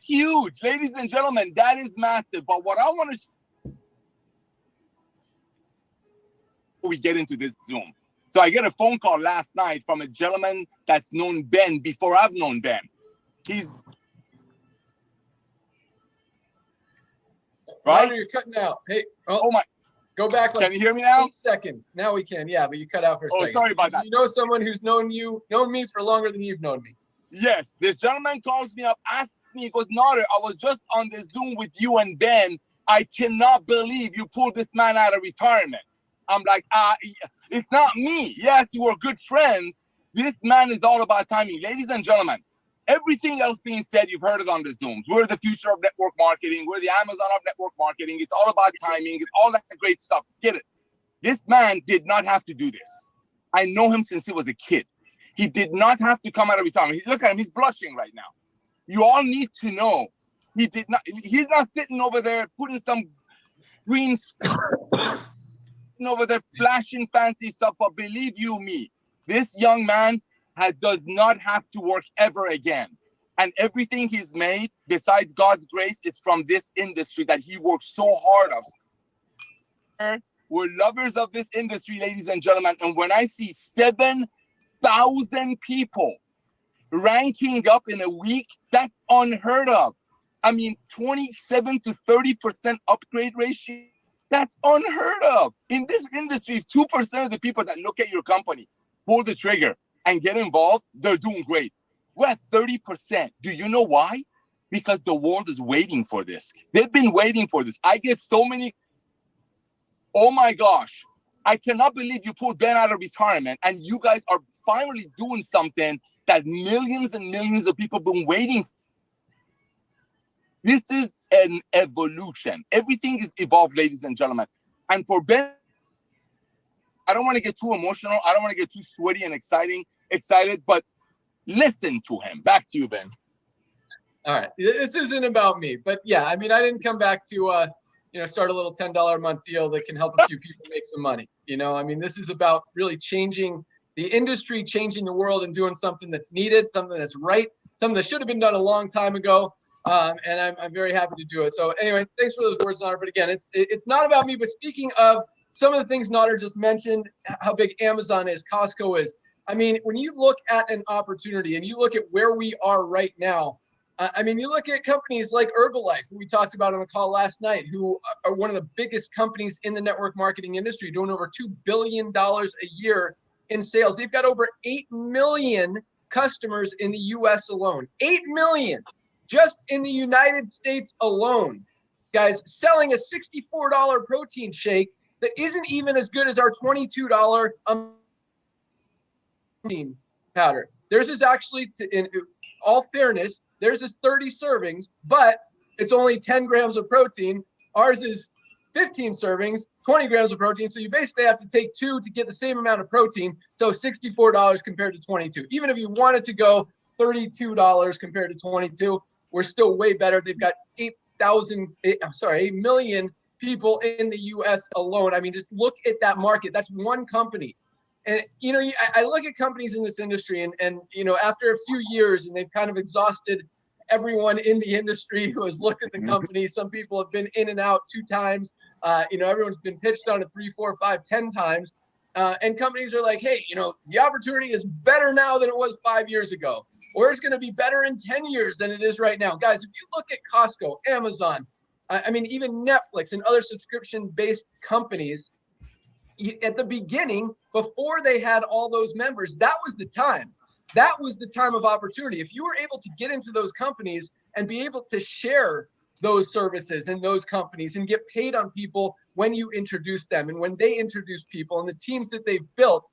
huge, ladies and gentlemen. That is massive. But what I want to we get into this Zoom. So I get a phone call last night from a gentleman that's known Ben before I've known Ben. He's right. You're cutting out. Hey, oh my. Go back. Like can you hear me now? 8 seconds. Now we can. Yeah, but you cut out for a second. Oh, sorry about that. You know someone who's known me for longer than you've known me. Yes. This gentleman calls me up, asks me, he goes, Nader, I was just on the Zoom with you and Ben. I cannot believe you pulled this man out of retirement. I'm like, it's not me. Yes, we're good friends. This man is all about timing. Ladies and gentlemen, everything else being said, you've heard it on the Zooms. We're the future of network marketing. We're the Amazon of network marketing. It's all about timing. It's all that great stuff. Get it. This man did not have to do this. I know him since he was a kid. He did not have to come out of retirement. Look at him. He's blushing right now. You all need to know he did not. He's not sitting over there putting some green over there flashing fancy stuff. But believe you me, this young man does not have to work ever again. And everything he's made, besides God's grace, is from this industry that he worked so hard of. We're lovers of this industry, ladies and gentlemen. And when I see 7,000 people ranking up in a week, that's unheard of. I mean, 27 to 30% upgrade ratio, that's unheard of. In this industry, 2% of the people that look at your company pull the trigger and get involved, they're doing great. We're at 30%. Do you know why? Because the world is waiting for this. They've been waiting for this. I get so many, oh my gosh, I cannot believe you pulled Ben out of retirement and you guys are finally doing something that millions and millions of people have been waiting for. This is an evolution. Everything is evolved, ladies and gentlemen. And for Ben, I don't want to get too emotional. I don't want to get too sweaty and excited, but listen to him. Back to you, Ben. All right. This isn't about me, but yeah, I mean, I didn't come back to, start a little $10 a month deal that can help a few people make some money. I mean, this is about really changing the industry, changing the world and doing something that's needed, something that's right, something that should have been done a long time ago. And I'm very happy to do it. So anyway, thanks for those words, Nader. But again, it's not about me, but speaking of some of the things Nader just mentioned, how big Amazon is, Costco is. I mean, when you look at an opportunity and you look at where we are right now, I mean, you look at companies like Herbalife, who we talked about on the call last night, who are one of the biggest companies in the network marketing industry, doing over $2 billion a year in sales. They've got over 8 million customers in the US alone. 8 million just in the United States alone. Guys, selling a $64 protein shake that isn't even as good as our $22 protein powder. Theirs is actually, in all fairness, theirs is 30 servings, but it's only 10 grams of protein. Ours is 15 servings, 20 grams of protein. So you basically have to take 2 to get the same amount of protein. So $64 compared to 22. Even if you wanted to go $32 compared to 22, we're still way better. They've got 8 million people in the US alone. I mean, just look at that market. That's one company. And, I look at companies in this industry and after a few years and they've kind of exhausted everyone in the industry who has looked at the company. Some people have been in and out 2 times. Everyone's been pitched on it 3, 4, 5, 10 times. And companies are like, hey, the opportunity is better now than it was 5 years ago. Or it's going to be better in 10 years than it is right now. Guys, if you look at Costco, Amazon, I mean, even Netflix and other subscription-based companies, at the beginning, before they had all those members, that was the time. That was the time of opportunity. If you were able to get into those companies and be able to share those services and those companies and get paid on people when you introduce them and when they introduce people and the teams that they've built,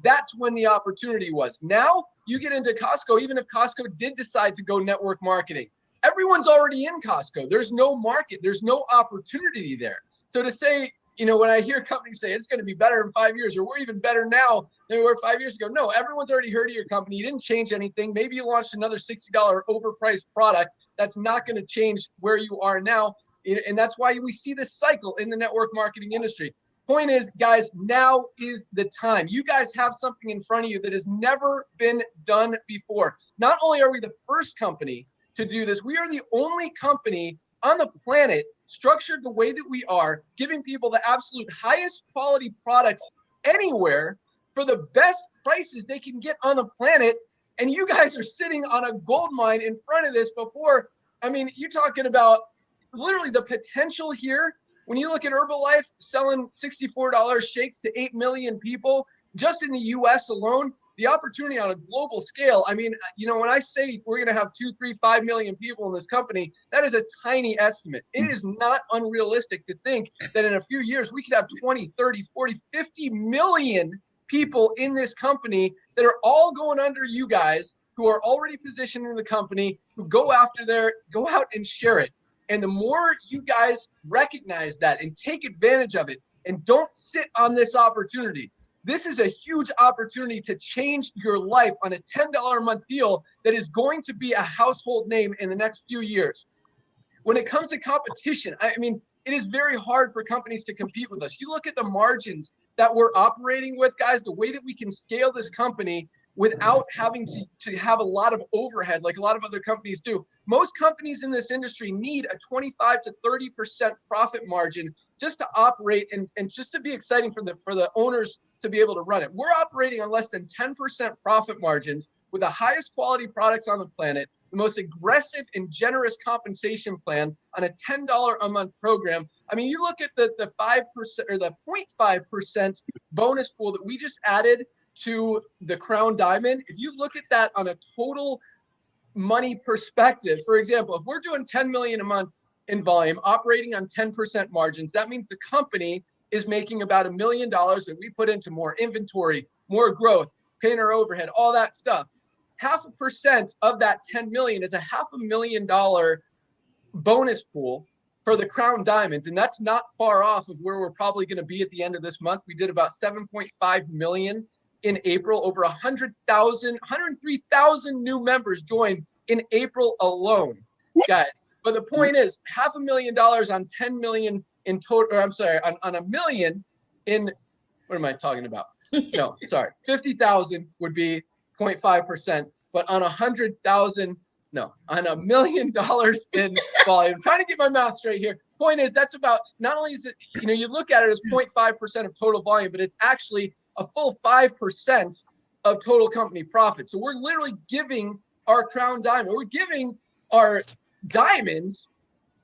that's when the opportunity was. Now you get into Costco, even if Costco did decide to go network marketing, everyone's already in Costco. There's no market. There's no opportunity there. So to say, when I hear companies say it's going to be better in 5 years, or we're even better now than we were 5 years ago. No, everyone's already heard of your company. You didn't change anything. Maybe you launched another $60 overpriced product. That's not going to change where you are now. And that's why we see this cycle in the network marketing industry. Point is, guys, now is the time. You guys have something in front of you that has never been done before. Not only are we the first company to do this. We are the only company on the planet structured the way that we are, giving people the absolute highest quality products anywhere for the best prices they can get on the planet. And you guys are sitting on a gold mine in front of this before. I mean, you're talking about literally the potential here. When you look at Herbalife selling $64 shakes to 8 million people just in the US alone, the opportunity on a global scale. I mean, you know, when I say we're going to have 2, 3, 5 million people in this company, that is a tiny estimate. It is not unrealistic to think that in a few years we could have 20, 30, 40, 50 million people in this company that are all going under you guys, who are already positioned in the company, who go out and share it. And the more you guys recognize that and take advantage of it and don't sit on this opportunity, this is a huge opportunity to change your life on a $10 a month deal that is going to be a household name in the next few years. When it comes to competition, I mean, it is very hard for companies to compete with us. You look at the margins that we're operating with, guys, the way that we can scale this company without having to have a lot of overhead like a lot of other companies do. Most companies in this industry need a 25 to 30% profit margin just to operate and just to be exciting for the owners to be able to run it. We're operating on less than 10% profit margins with the highest quality products on the planet, the most aggressive and generous compensation plan on a $10 a month program. I mean, you look at the 5% or the 0.5% bonus pool that we just added to the Crown Diamond. If you look at that on a total money perspective, for example, if we're doing 10 million a month in volume, operating on 10% margins, that means the company is making about $1 million that we put into more inventory, more growth, paying our overhead, all that stuff. 0.5% of that 10 million is a $500,000 bonus pool for the Crown Diamonds. And that's not far off of where we're probably going to be at the end of this month. We did about 7.5 million in April, over 103,000 new members joined in April alone, guys. But the point is, $500,000 on 10 million in total, or I'm sorry, on $1 million in, what am I talking about? No, sorry, 50,000 would be 0.5%, but on 100,000, no, on $1 million in volume. I'm trying to get my math straight here. Point is, that's about, not only is it, you know, you look at it as 0.5% of total volume, but it's actually a full 5% of total company profit. So we're literally giving our Crown Diamond, we're giving our diamonds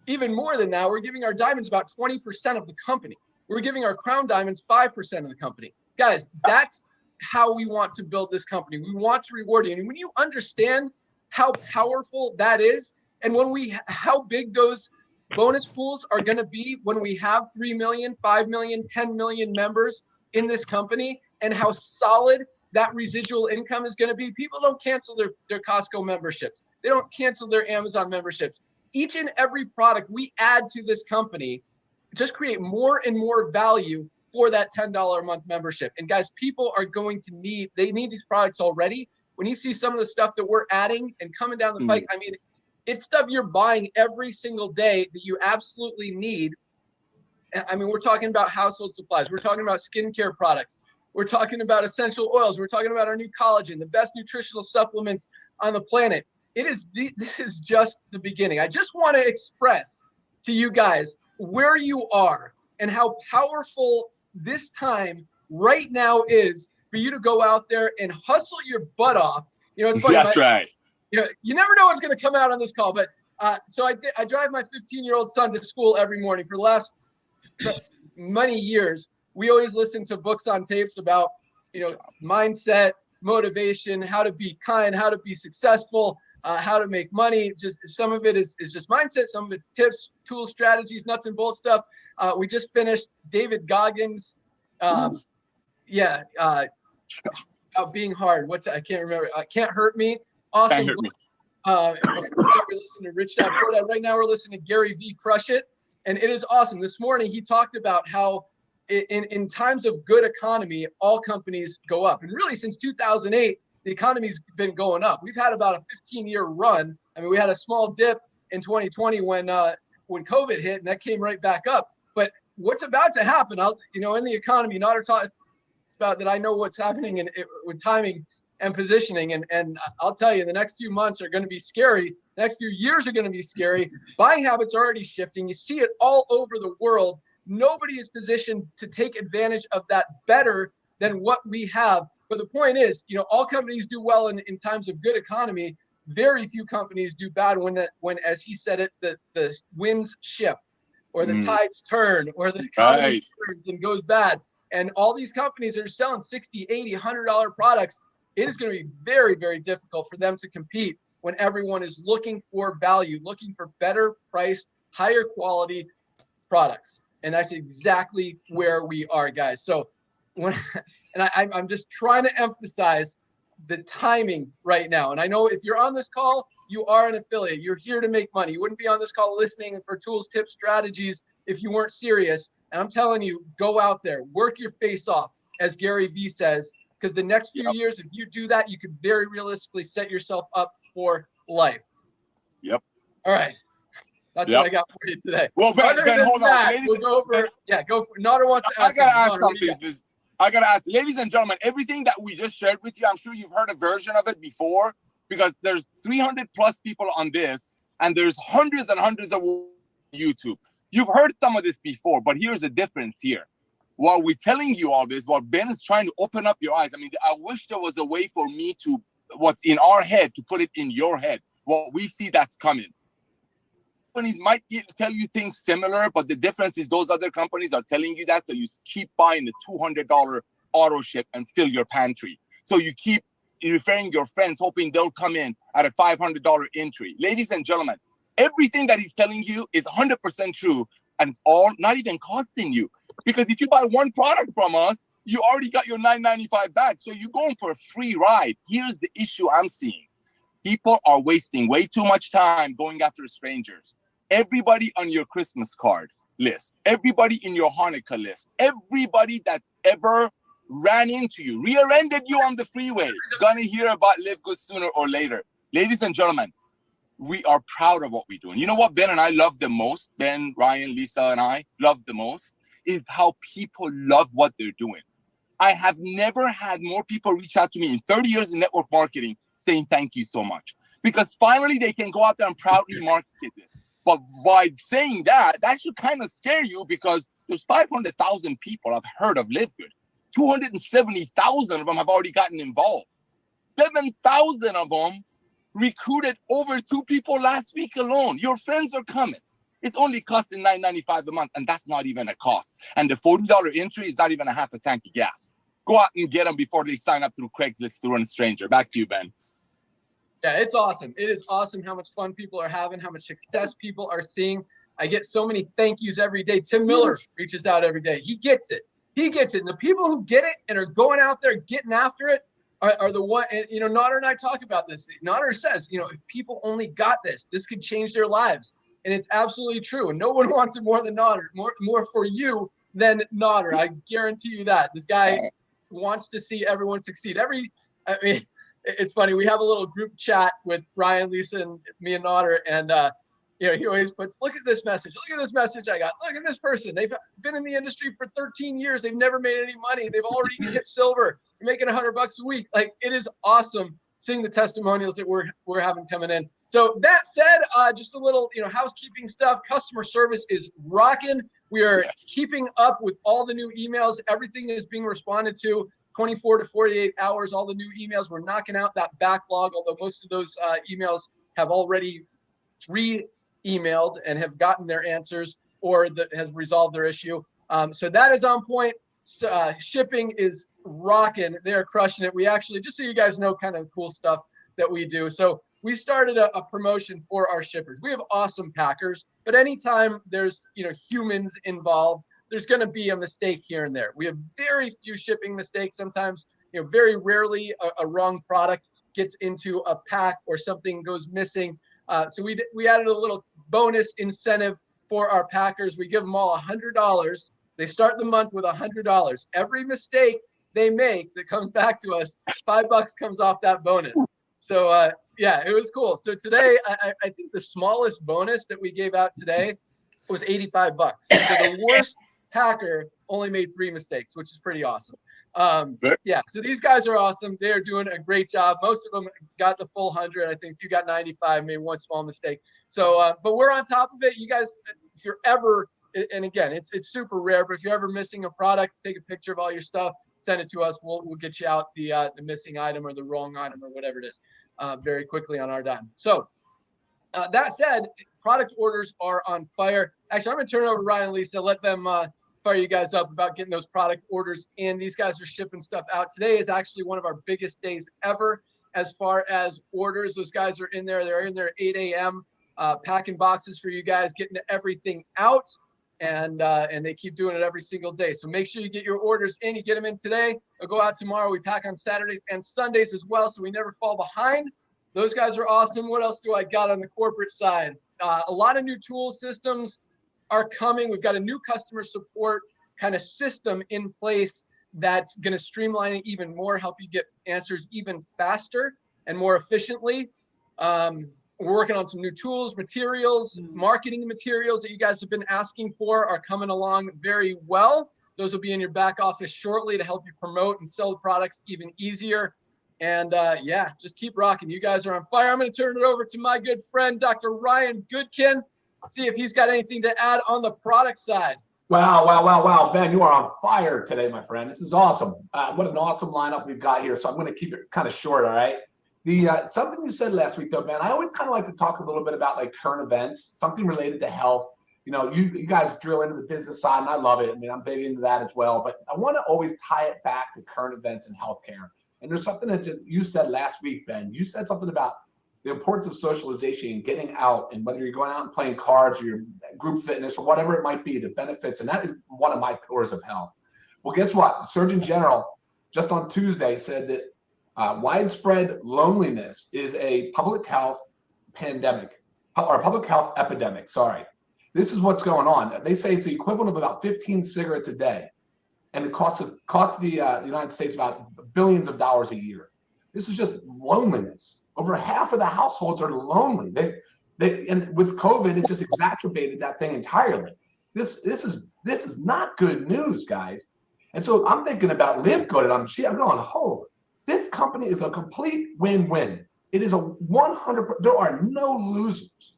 even more than that. We're giving our diamonds about 20% of the company. We're giving our Crown Diamonds 5% of the company. Guys, that's how we want to build this company. We want to reward you. And when you understand how powerful that is, and how big those bonus pools are going to be when we have 3 million, 5 million, 10 million members in this company, and how solid that residual income is going to be. People don't cancel their Costco memberships. They don't cancel their Amazon memberships. Each and every product we add to this company just create more and more value for that $10 a month membership. And guys, people are going to need these products already. When you see some of the stuff that we're adding and coming down the pike, I mean, it's stuff you're buying every single day that you absolutely need. I mean, we're talking about household supplies. We're talking about skincare products. We're talking about essential oils. We're talking about our new collagen, the best nutritional supplements on the planet. This is just the beginning. I just want to express to you guys where you are and how powerful this time right now is for you to go out there and hustle your butt off. You know, it's funny. That's right. You never know what's going to come out on this call. But so I drive my 15-year-old son to school every morning for the last many years. We always listen to books on tapes about, you know, mindset, motivation, how to be kind, how to be successful, how to make money. Just some of it is just mindset, some of it's tips, tools, strategies, nuts and bolts stuff. We just finished David Goggins. About being hard. I can't remember. Can't Hurt Me. Awesome. Before that, we're listening to Rich Dad Poor Dad. Right now we're listening to Gary V. Crush It. And it is awesome. This morning he talked about how in times of good economy, all companies go up. And really since 2008, the economy's been going up. We've had about a 15-year run. I mean, we had a small dip in 2020 when COVID hit, and that came right back up. But what's about to happen, in the economy, not our talk, it's about that I know what's happening with timing and positioning. And I'll tell you, the next few months are going to be scary. The next few years are going to be scary. Buying habits are already shifting. You see it all over the world. Nobody is positioned to take advantage of that better than what we have. But the point is, all companies do well in times of good economy. Very few companies do bad when, as he said it, the winds shift or the tides turn or the economy turns and goes bad. And all these companies that are selling $60, $80, $100 products, it is going to be very, very difficult for them to compete when everyone is looking for value, looking for better priced, higher quality products. And that's exactly where we are, guys. So I'm just trying to emphasize the timing right now. And I know if you're on this call, you are an affiliate. You're here to make money. You wouldn't be on this call listening for tools, tips, strategies if you weren't serious. And I'm telling you, go out there, work your face off, as Gary Vee says, because the next few years, if you do that, you could very realistically set yourself up for life. Yep. All right. That's what I got for you today. Well, Ben, hold on. We'll go over. Go for Nader wants to ask. I gotta ask something. I gotta ask, ladies and gentlemen, everything that we just shared with you, I'm sure you've heard a version of it before, because there's 300 plus people on this, and there's hundreds and hundreds of YouTube. You've heard some of this before, but here's the difference here. While we're telling you all this, while Ben is trying to open up your eyes, I mean, I wish there was a way for me to, what's in our head, to put it in your head. What we see that's coming. Companies might tell you things similar, but the difference is those other companies are telling you that, so you keep buying the $200 auto ship and fill your pantry. So you keep referring your friends, hoping they'll come in at a $500 entry. Ladies and gentlemen, everything that he's telling you is 100% true, and it's all not even costing you. Because if you buy one product from us, you already got your $9.95 back. So you're going for a free ride. Here's the issue I'm seeing. People are wasting way too much time going after strangers. Everybody on your Christmas card list, everybody in your Hanukkah list, everybody that's ever ran into you, rear-ended you on the freeway, gonna hear about LiveGood sooner or later. Ladies and gentlemen, we are proud of what we're doing. You know what Ben and I love the most, Ben, Ryan, Lisa, and I love the most, is how people love what they're doing. I have never had more people reach out to me in 30 years in network marketing saying thank you so much. Because finally they can go out there and proudly market it. But by saying that should kind of scare you, because there's 500,000 people have heard of LiveGood. 270,000 of them have already gotten involved. 7,000 of them recruited over 2 people last week alone. Your friends are coming. It's only costing $9.95 a month, and that's not even a cost. And the $40 entry is not even a half a tank of gas. Go out and get them before they sign up through Craigslist through a stranger. Back to you, Ben. Yeah, it's awesome. It is awesome how much fun people are having, how much success people are seeing. I get so many thank yous every day. Tim Miller reaches out every day. He gets it. He gets it. And the people who get it and are going out there getting after it are the one. And, Nader and I talk about this. Nader says, if people only got this could change their lives. And it's absolutely true. And no one wants it more than Nader, more for you than Nader. I guarantee you that. This guy wants to see everyone succeed. It's funny. We have a little group chat with Ryan, Lisa, and me and Nader, and he always puts, look at this message. Look at this message I got. Look at this person. They've been in the industry for 13 years. They've never made any money. They've already hit silver. They're making $100 a week. Like, it is awesome seeing the testimonials that we're having coming in. So that said, just a little housekeeping stuff. Customer service is rocking. We are keeping up with all the new emails. Everything is being responded to. 24 to 48 hours, all the new emails. We're knocking out that backlog, although most of those emails have already re-emailed and have gotten their answers or has resolved their issue. So that is on point. Shipping is rocking. They're crushing it. We actually, just so you guys know, kind of cool stuff that we do. So we started a promotion for our shippers. We have awesome packers, but anytime there's humans involved, there's going to be a mistake here and there. We have very few shipping mistakes. Sometimes, very rarely a wrong product gets into a pack or something goes missing. So we added a little bonus incentive for our packers. We give them all $100. They start the month with $100. Every mistake they make that comes back to us, $5 comes off that bonus. So it was cool. So today, I think the smallest bonus that we gave out today was $85. So the worst packer only made 3 mistakes, which is pretty awesome. Yeah, so these guys are awesome. They're doing a great job. Most of them got the full 100. I think you got 95, maybe one small mistake. So, but we're on top of it. You guys, if you're ever, and again, it's super rare, but if you're ever missing a product, take a picture of all your stuff, send it to us. We'll get you out the missing item or the wrong item or whatever it is very quickly on our dime. So that said, product orders are on fire. Actually, I'm going to turn it over to Ryan and Lisa. Let them fire you guys up about getting those product orders in. These guys are shipping stuff out. Today is actually one of our biggest days ever as far as orders. Those guys are in there. They're in there at 8 a.m. Packing boxes for you guys, getting everything out. And they keep doing it every single day. So make sure you get your orders in. You get them in today. They'll go out tomorrow. We pack on Saturdays and Sundays as well, so we never fall behind. Those guys are awesome. What else do I got on the corporate side? A lot of new tool systems are coming. We've got a new customer support kind of system in place that's going to streamline it even more, help you get answers even faster and more efficiently. We're working on some new tools, materials, marketing materials that you guys have been asking for are coming along very well. Those will be in your back office shortly to help you promote and sell the products even easier. And yeah, just keep rocking. You guys are on fire. I'm going to turn it over to my good friend, Dr. Ryan Goodkin, see if he's got anything to add on the product side. Wow. Ben, you are on fire today, my friend. This is awesome. What an awesome lineup we've got here. So I'm going to keep it kind of short, all right? Something you said last week, though, Ben, I always kind of like to talk a little bit about like current events, something related to health. You know, you guys drill into the business side, and I love it. I mean, I'm big into that as well. But I want to always tie it back to current events in healthcare. And there's something that you said last week, Ben. You said something about the importance of socialization and getting out, and whether you're going out and playing cards or your group fitness or whatever it might be, the benefits. And that is one of my pillars of health. Well, guess what? The Surgeon General just on Tuesday said that widespread loneliness is a public health pandemic, or a public health epidemic. Sorry. This is what's going on. They say it's the equivalent of about 15 cigarettes a day. And it costs the United States about billions of dollars a year. This is just loneliness. Over half of the households are lonely. And with COVID, it just exacerbated that thing entirely. This is not good news, guys. And so I'm thinking about LiveGood, and I'm going, oh, this company is a complete win-win. It is a 100%. There are no losers.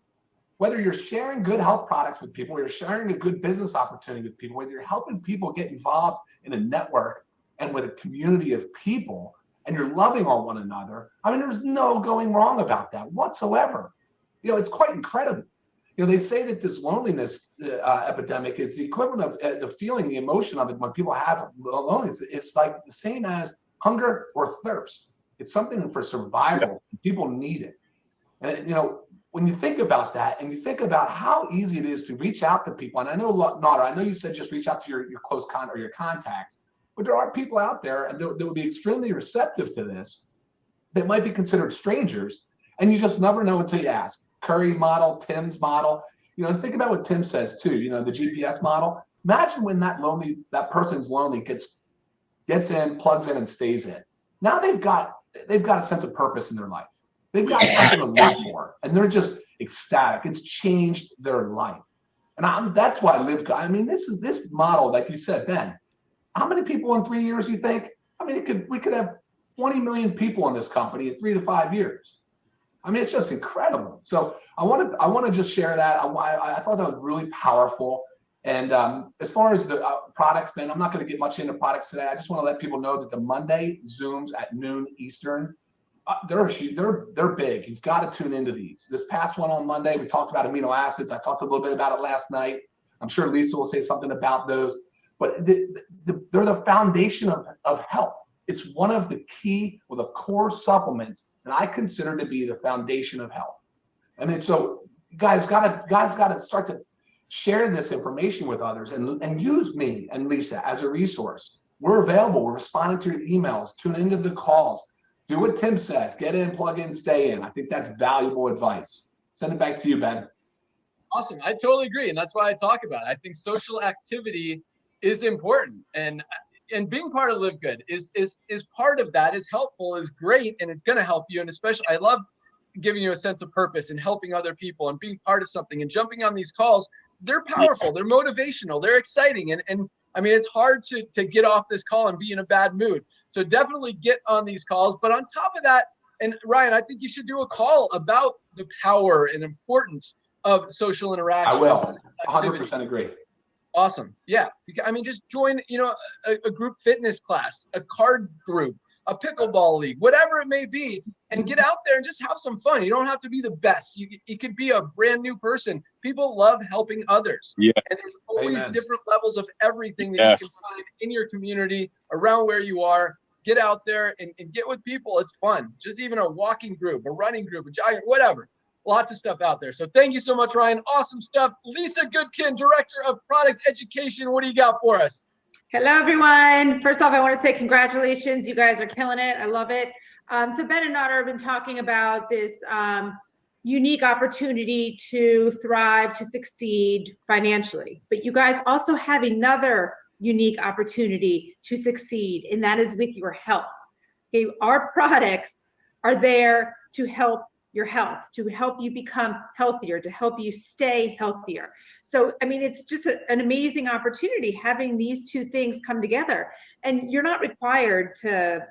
Whether you're sharing good health products with people, you're sharing a good business opportunity with people, whether you're helping people get involved in a network and with a community of people, and you're loving on one another, I mean, there's no going wrong about that whatsoever. You know, it's quite incredible. You know, they say that this loneliness epidemic is the equivalent of the feeling, the emotion of it when people have loneliness. It's like the same as hunger or thirst. It's something for survival. Yeah. People need it. And, you know, when you think about that and you think about how easy it is to reach out to people, and I know, Nara, I know you said just reach out to your close or your contacts, but there are people out there that will be extremely receptive to this that might be considered strangers, and you just never know until you ask. Curry's model, Tim's model, you know, think about what Tim says too, you know, the GPS model. Imagine when that person's lonely gets in, plugs in, and stays in. Now they've got a sense of purpose in their life. They've got something to live for, and they're just ecstatic. It's changed their life, and that's why I live. I mean, this model, like you said, Ben. How many people in 3 years you think? I mean, we could have 20 million people in this company in 3 to 5 years. I mean, it's just incredible. So I want to just share that. I thought that was really powerful. And as far as the products, Ben, I'm not going to get much into products today. I just want to let people know that the Monday Zooms at noon Eastern. They're big. You've got to tune into these. This past one on Monday, we talked about amino acids. I talked a little bit about it last night. I'm sure Lisa will say something about those. But they're the foundation of health. It's one of the key or the core supplements that I consider to be the foundation of health. I mean, so guys got to start to share this information with others and use me and Lisa as a resource. We're available. We're responding to your emails. Tune into the calls. Do what Tim says. Get in, plug in, stay in. I think that's valuable advice. Send it back to you, Ben. Awesome. I totally agree. And that's why I talk about it. I think social activity is important. And being part of LiveGood is part of that, is helpful, is great, and it's going to help you. And especially, I love giving you a sense of purpose and helping other people and being part of something and jumping on these calls. They're powerful. They're motivational. They're exciting. And I mean, it's hard to get off this call and be in a bad mood. So definitely get on these calls. But on top of that, and Ryan, I think you should do a call about the power and importance of social interaction. I will. 100% agree. Awesome. Yeah. I mean, just join, a group fitness class, a card group, a pickleball league, whatever it may be, and get out there and just have some fun. You don't have to be the best. You could be a brand new person. People love helping others. Yeah. And there's always different levels of everything that you can find in your community, around where you are. Get out there and get with people. It's fun. Just even a walking group, a running group, a jogging, whatever. Lots of stuff out there. So thank you so much, Ryan. Awesome stuff. Lisa Goodkin, Director of Product Education. What do you got for us? Hello, everyone. First off, I want to say congratulations. You guys are killing it. I love it. So Ben and Nada have been talking about this unique opportunity to thrive, to succeed financially. But you guys also have another unique opportunity to succeed, and that is with your health. Okay, our products are there to help your health, to help you become healthier, to help you stay healthier. So, I mean, it's just an amazing opportunity having these two things come together. And you're not required to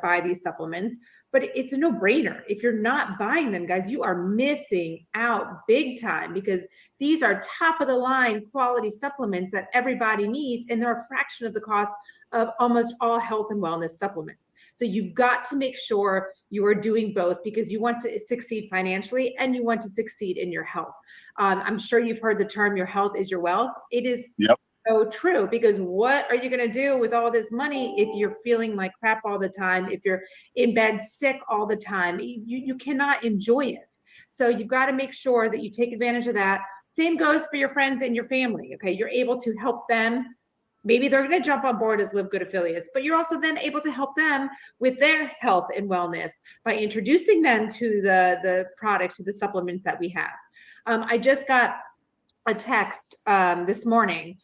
buy these supplements, but it's a no-brainer. If you're not buying them, guys, you are missing out big time, because these are top of the line quality supplements that everybody needs, and they're a fraction of the cost of almost all health and wellness supplements. So you've got to make sure you are doing both, because you want to succeed financially and you want to succeed in your health. I'm sure you've heard the term, your health is your wealth. It is so true, because what are you going to do with all this money if you're feeling like crap all the time, if you're in bed sick all the time? You cannot enjoy it. So you've got to make sure that you take advantage of that. Same goes for your friends and your family. Okay, you're able to help them. Maybe they're going to jump on board as LiveGood affiliates, but you're also then able to help them with their health and wellness by introducing them to the products, to the supplements that we have. I just got a text this morning.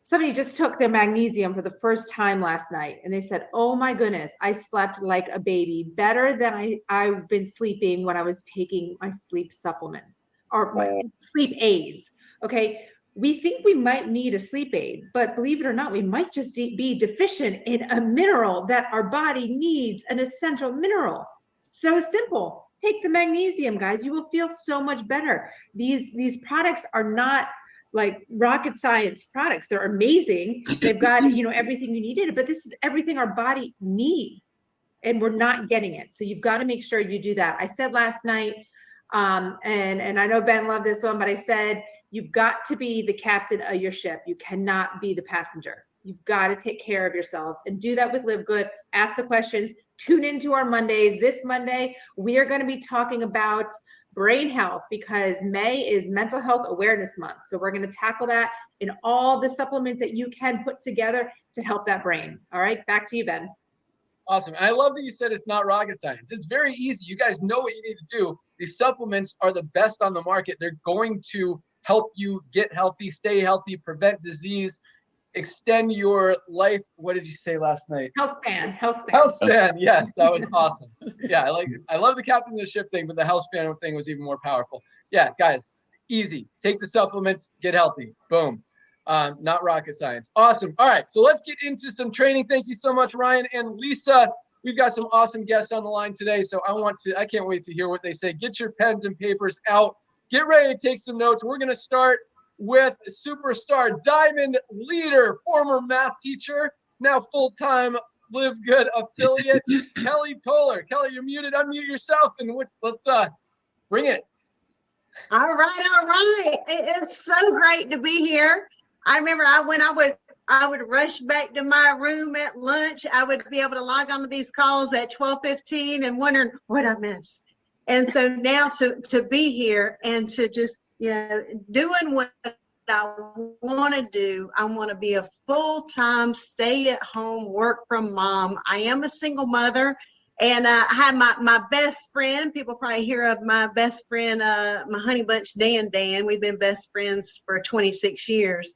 Somebody just took their magnesium for the first time last night, and they said, "Oh my goodness, I slept like a baby, better than I've been sleeping when I was taking my sleep supplements or my sleep aids." Okay. We think we might need a sleep aid, but believe it or not, we might just be deficient in a mineral that our body needs, an essential mineral. So simple. Take the magnesium, guys. You will feel so much better. These products are not like rocket science products. They're amazing. They've got, everything you needed, but this is everything our body needs, and we're not getting it. So you've got to make sure you do that. I said last night, and I know Ben loved this one, but I said, you've got to be the captain of your ship. You cannot be the passenger. You've got to take care of yourselves and do that with LiveGood. Ask the questions. Tune into our Mondays. This Monday, we are going to be talking about brain health, because May is Mental Health Awareness Month. So we're going to tackle that in all the supplements that you can put together to help that brain. All right, back to you, Ben. Awesome. And I love that you said it's not rocket science. It's very easy. You guys know what you need to do. These supplements are the best on the market. They're going to help you get healthy, stay healthy, prevent disease, extend your life. What did you say last night? Health span. Yes, that was awesome. Yeah, I love the captain of the ship thing, but the health span thing was even more powerful. Yeah, guys, easy. Take the supplements, get healthy. Boom. Not rocket science. Awesome. All right, so let's get into some training. Thank you so much, Ryan and Lisa. We've got some awesome guests on the line today, so I can't wait to hear what they say. Get your pens and papers out. Get ready to take some notes. We're going to start with superstar, diamond leader, former math teacher, now full-time LiveGood affiliate, Kelly Toller. Kelly, you're muted. Unmute yourself, and let's bring it. All right. It's so great to be here. I remember when I would rush back to my room at lunch. I would be able to log on to these calls at 12:15 and wondering what I missed. And so now to be here and to just, doing what I want to do, I want to be a full-time stay-at-home work from mom. I am a single mother, and I have my best friend. People probably hear of my best friend, my honey bunch, Dan. We've been best friends for 26 years.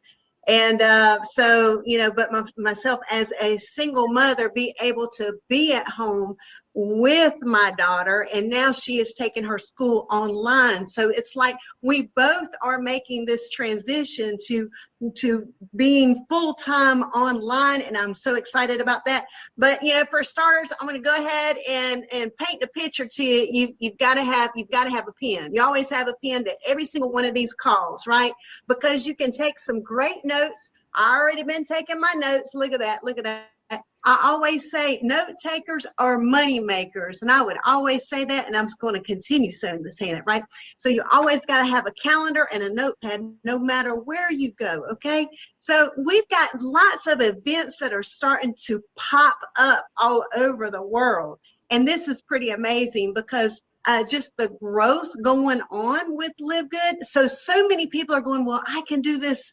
And but myself as a single mother, be able to be at home with my daughter, and now she is taking her school online. So it's like we both are making this transition to being full-time online, and I'm so excited about that. But for starters, I'm going to go ahead and paint the picture to you. You've got to have a pen. You always have a pen to every single one of these calls, right? Because you can take some great notes. I already been taking my notes. Look at that. I always say note takers are money makers, and I would always say that, and I'm just going to continue saying that, right? So you always got to have a calendar and a notepad no matter where you go, okay? So we've got lots of events that are starting to pop up all over the world, and this is pretty amazing because just the growth going on with LiveGood. So many people are going, well, I can do this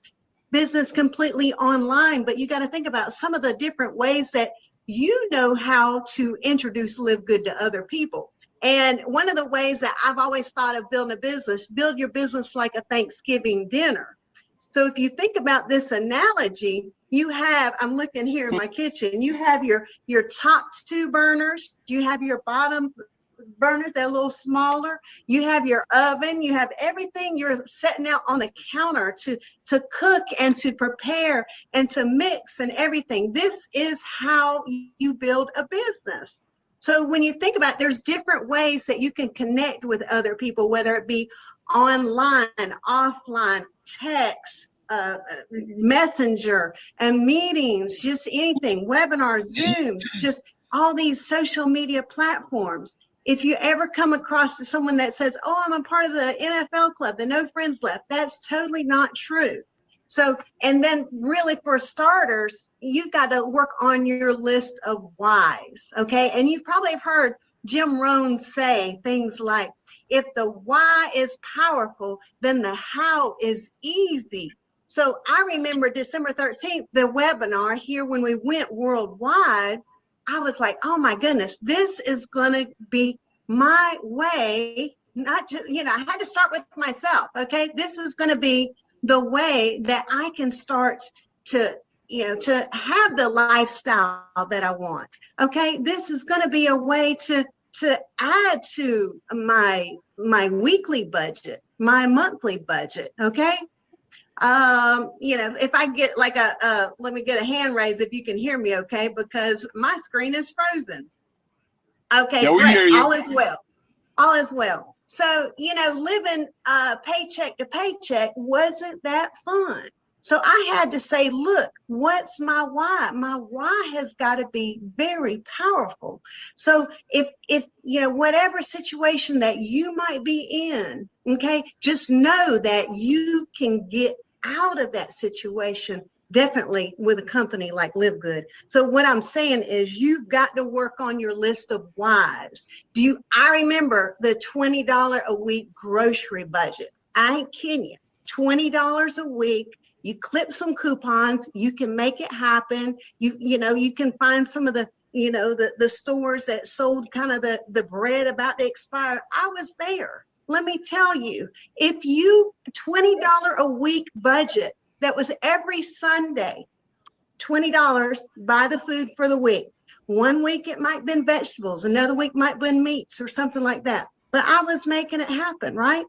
business completely online, but you got to think about some of the different ways that you know how to introduce LiveGood to other people. And one of the ways that I've always thought of building a business, build your business like a Thanksgiving dinner. So if you think about this analogy, you have, I'm looking here in my kitchen, you have your top two burners, you have your bottom burners, they're a little smaller, you have your oven, you have everything you're setting out on the counter to cook and to prepare and to mix and everything. This is how you build a business. So when you think about it, there's different ways that you can connect with other people, whether it be online, offline, text, messenger, and meetings, just anything, webinars, Zooms, just all these social media platforms. If you ever come across someone that says, oh, I'm a part of the NFL club, the No Friends Left, that's totally not true. So, and then really for starters, you've got to work on your list of whys, okay? And you probably have heard Jim Rohn say things like, if the why is powerful, then the how is easy. So I remember December 13th, the webinar here when we went worldwide, I was like, oh my goodness, this is going to be my way. Not just, I had to start with myself. Okay. This is going to be the way that I can start to have the lifestyle that I want. Okay. This is going to be a way to add to my weekly budget, my monthly budget. Okay. If I get like let me get a hand raise if you can hear me, okay? Because my screen is frozen. Okay, yeah, great. Hear you. All is well. All is well. So, living paycheck to paycheck wasn't that fun. So I had to say, look, what's my why? My why has got to be very powerful. So if whatever situation that you might be in, okay, just know that you can get out of that situation definitely with a company like LiveGood. So what I'm saying is you've got to work on your list of whys. I remember the $20 a week grocery budget. I ain't kidding you. $20 a week. You clip some coupons, you can make it happen. You can find some of the the stores that sold kind of the bread about to expire. I was there. Let me tell you, if you $20 a week budget, that was every Sunday, $20, buy the food for the week. One week it might have been vegetables, another week might have been meats or something like that. But I was making it happen, right?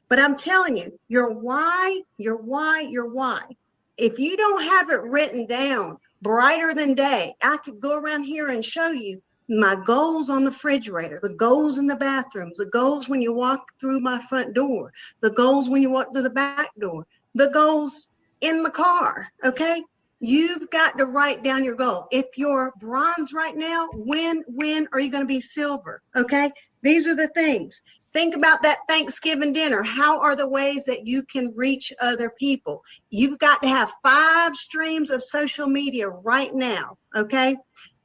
But I'm telling you, your why. If you don't have it written down, brighter than day, I could go around here and show you my goals on the refrigerator, the goals in the bathrooms, the goals when you walk through my front door, the goals when you walk through the back door, the goals in the car, okay? You've got to write down your goal. If you're bronze right now, when are you going to be silver, okay? These are the things. Think about that Thanksgiving dinner. How are the ways that you can reach other people? You've got to have 5 streams of social media right now, okay?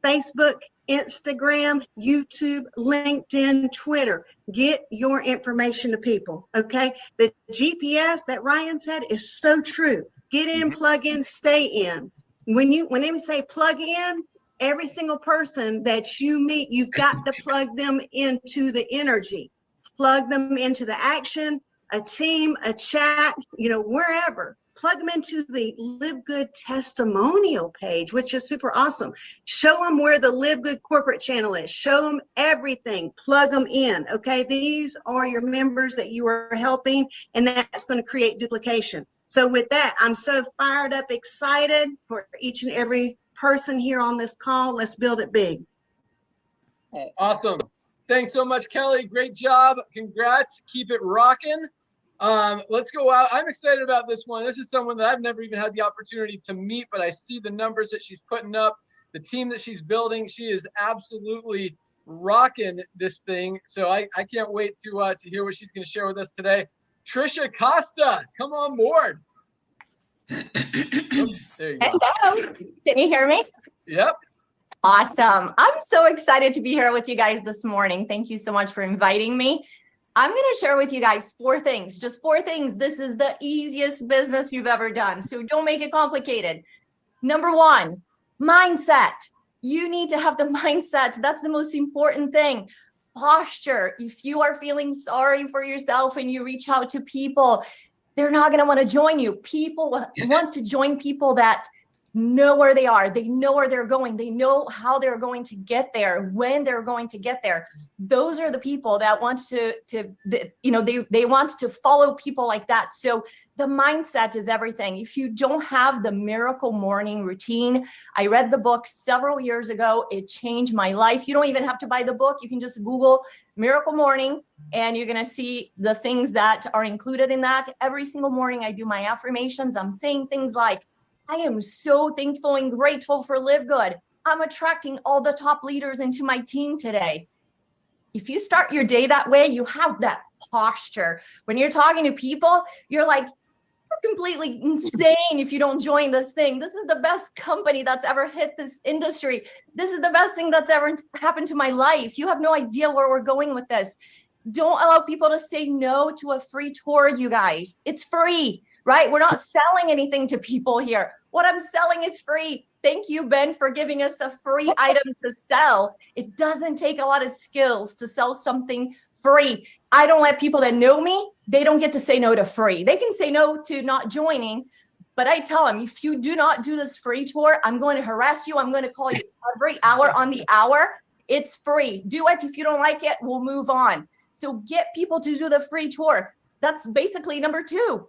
Facebook, Instagram, YouTube, LinkedIn, Twitter. Get your information to people, okay? The GPS that Ryan said is so true. Get in, plug in, stay in. When they say plug in, every single person that you meet, you've got to plug them into the energy. Plug them into the action, a team, a chat, wherever. plug them into the LiveGood testimonial page, which is super awesome. Show them where the LiveGood corporate channel is. Show them everything. Plug them in. Okay, these are your members that you are helping, and that's going to create duplication. So with that, I'm so fired up, excited for each and every person here on this call. Let's build it big. Awesome. Thanks so much, Kelly. Great job. Congrats. Keep it rocking. Let's go out. I'm excited about this one. This is someone that I've never even had the opportunity to meet, but I see the numbers that she's putting up, the team that she's building. She is absolutely rocking this thing. So I can't wait to hear what she's going to share with us today. Trisha Costa, come on board. Oops, there you go. Hello. Can you hear me? Yep. Awesome. I'm so excited to be here with you guys this morning. Thank you so much for inviting me. I'm going to share with you guys 4 things, just 4 things. This is the easiest business you've ever done, so don't make it complicated. Number 1, mindset. You need to have the mindset. That's the most important thing. Posture. If you are feeling sorry for yourself and you reach out to people, they're not going to want to join you. People want to join people that know where they are. They know where they're going. They know how they're going to get there, when they're going to get there. Those are the people that want they want to follow people like that. So the mindset is everything. If you don't have the miracle morning routine, I read the book several years ago. It changed my life. You don't even have to buy the book. You can just Google miracle morning and you're going to see the things that are included in that. Every single morning I do my affirmations. I'm saying things like, I am so thankful and grateful for LiveGood. I'm attracting all the top leaders into my team today. If you start your day that way, you have that posture. When you're talking to people, you're like, you're completely insane if you don't join this thing. This is the best company that's ever hit this industry. This is the best thing that's ever happened to my life. You have no idea where we're going with this. Don't allow people to say no to a free tour, you guys. It's free, right? We're not selling anything to people here. What I'm selling is free. Thank you, Ben, for giving us a free item to sell. It doesn't take a lot of skills to sell something free. I don't let people that know me, they don't get to say no to free. They can say no to not joining, but I tell them, if you do not do this free tour, I'm going to harass you. I'm going to call you every hour on the hour. It's free. Do it. If you don't like it, we'll move on. So get people to do the free tour. That's basically number 2.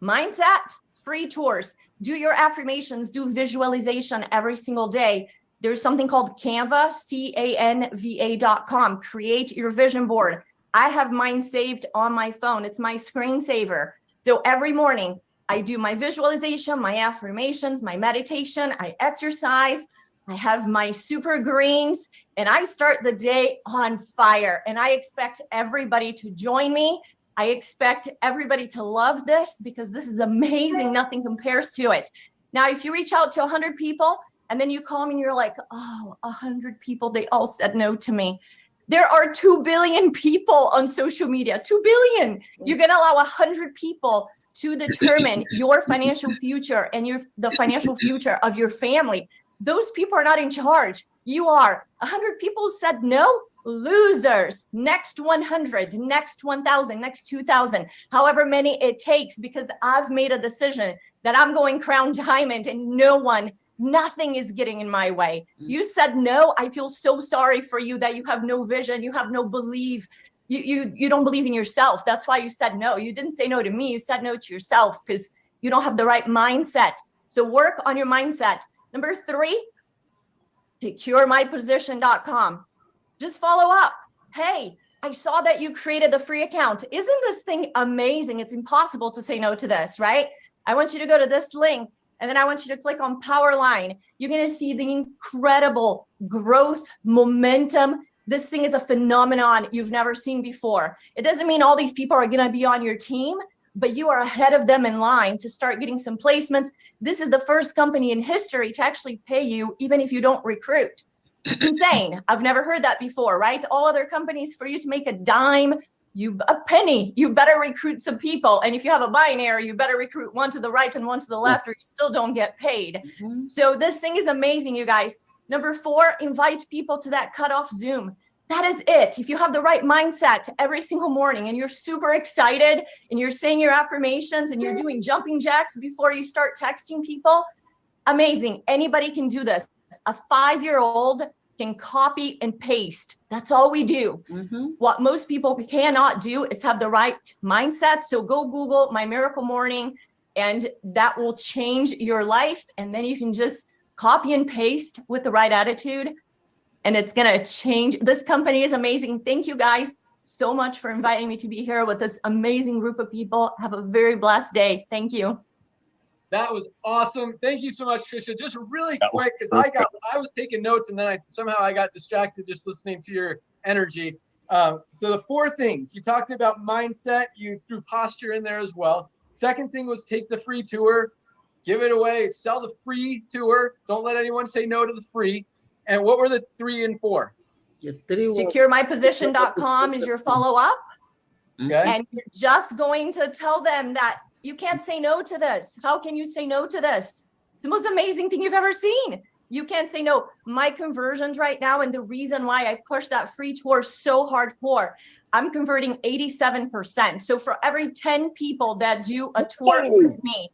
Mindset, free tours. Do your affirmations, do visualization every single day. There's something called Canva, CANVA.com. Create your vision board. I have mine saved on my phone. It's my screensaver. So every morning I do my visualization, my affirmations, my meditation, I exercise, I have my super greens, and I start the day on fire. And I expect everybody to join me. I expect everybody to love this because this is amazing. Nothing compares to it. Now, if you reach out to 100 people and then you call me and you're like, oh, 100 people, they all said no to me. There are 2 billion people on social media, 2 billion. You're going to allow 100 people to determine your financial future and the financial future of your family. Those people are not in charge. You are. 100 people said no. Losers. Next 100, next 1,000, next 2,000, however many it takes, because I've made a decision that I'm going crown diamond and nothing is getting in my way. You said no. I feel so sorry for you that you have no vision. You have no belief. You don't believe in yourself. That's why you said no. You didn't say no to me. You said no to yourself because you don't have the right mindset. So work on your mindset. Number 3, securemyposition.com. Just follow up. Hey, I saw that you created the free account. Isn't this thing amazing? It's impossible to say no to this, right? I want you to go to this link and then I want you to click on Powerline. You're going to see the incredible growth momentum. This thing is a phenomenon you've never seen before. It doesn't mean all these people are going to be on your team, but you are ahead of them in line to start getting some placements. This is the first company in history to actually pay you even if you don't recruit. Insane. I've never heard that before, right? All other companies, for you to make a dime, a penny, you better recruit some people. And if you have a binary, you better recruit one to the right and one to the left, or you still don't get paid. So this thing is amazing, you guys. Number 4, invite people to that cutoff Zoom. That is it. If you have the right mindset every single morning and you're super excited and you're saying your affirmations and you're doing jumping jacks before you start texting people, amazing. Anybody can do this. A 5-year-old can copy and paste. That's all we do. What most people cannot do is have the right mindset. So go Google My Miracle Morning, and that will change your life. And then you can just copy and paste with the right attitude, and it's going to change. This company is amazing. Thank you guys so much for inviting me to be here with this amazing group of people. Have a very blessed day. Thank you. That was awesome. Thank you so much, Trisha. Just really quick, because I was taking notes and then I got distracted just listening to your energy. So the 4 things you talked about: mindset, you threw posture in there as well. Second thing was take the free tour, give it away, sell the free tour. Don't let anyone say no to the free. And what were the 3 and 4? SecureMyPosition.com is your follow-up. Okay. And you're just going to tell them that you can't say no to this. How can you say no to this? It's the most amazing thing you've ever seen. You can't say no. My conversions right now, and the reason why I push that free tour so hardcore, I'm converting 87%. So for every 10 people that do a tour with me,